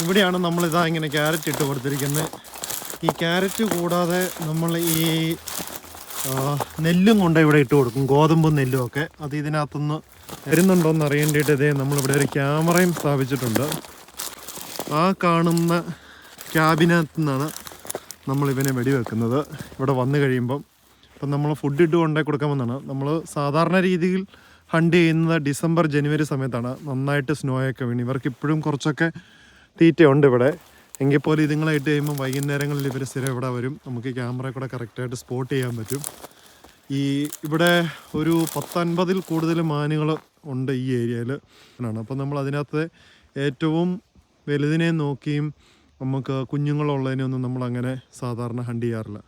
ഇവിടെയാണ് നമ്മളിതാ ഇങ്ങനെ ക്യാരറ്റ് ഇട്ട് കൊടുത്തിരിക്കുന്നത്. ഈ ക്യാരറ്റ് കൂടാതെ നമ്മൾ ഈ നെല്ലും കൊണ്ട് ഇവിടെ ഇട്ട് കൊടുക്കും, ഗോതമ്പും നെല്ലും ഒക്കെ. അത് ഇതിനകത്തുനിന്ന് വരുന്നുണ്ടോയെന്ന് അറിയേണ്ടിയിട്ട് ഇതേ നമ്മളിവിടെ ഒരു ക്യാമറയും സ്ഥാപിച്ചിട്ടുണ്ട്. ആ കാണുന്ന ക്യാബിനകത്തു നിന്നാണ് നമ്മളിവനെ വെടിവെക്കുന്നത് ഇവിടെ വന്നു കഴിയുമ്പം. അപ്പം നമ്മൾ ഫുഡ് ഇട്ട് കൊണ്ടേ കൊടുക്കാമെന്നാണ്. നമ്മൾ സാധാരണ രീതിയിൽ ഹണ്ട് ചെയ്യുന്നത് ഡിസംബർ ജനുവരി സമയത്താണ്. നന്നായിട്ട് സ്നോയൊക്കെ വീണ് ഇവർക്ക് ഇപ്പോഴും കുറച്ചൊക്കെ തീറ്റയുണ്ട് ഇവിടെ. എങ്കിൽ പോലും ഇതുങ്ങളെ ഇട്ട് കഴിയുമ്പോൾ വൈകുന്നേരങ്ങളിൽ ഇവർ സ്ഥിരം ഇവിടെ വരും. നമുക്ക് ക്യാമറ കൂടെ കറക്റ്റായിട്ട് സ്പോട്ട് ചെയ്യാൻ പറ്റും. ഇവിടെ ഒരു 10-50 കൂടുതൽ മാനുകൾ ഉണ്ട് ഈ ഏരിയയിൽ. അപ്പോൾ നമ്മൾ അതിനകത്ത് ഏറ്റവും വലുതിനെ നോക്കിയും നമുക്ക് കുഞ്ഞുങ്ങളുള്ളതിനെയൊന്നും നമ്മളങ്ങനെ സാധാരണ ഹണ്ട് ചെയ്യാറില്ല.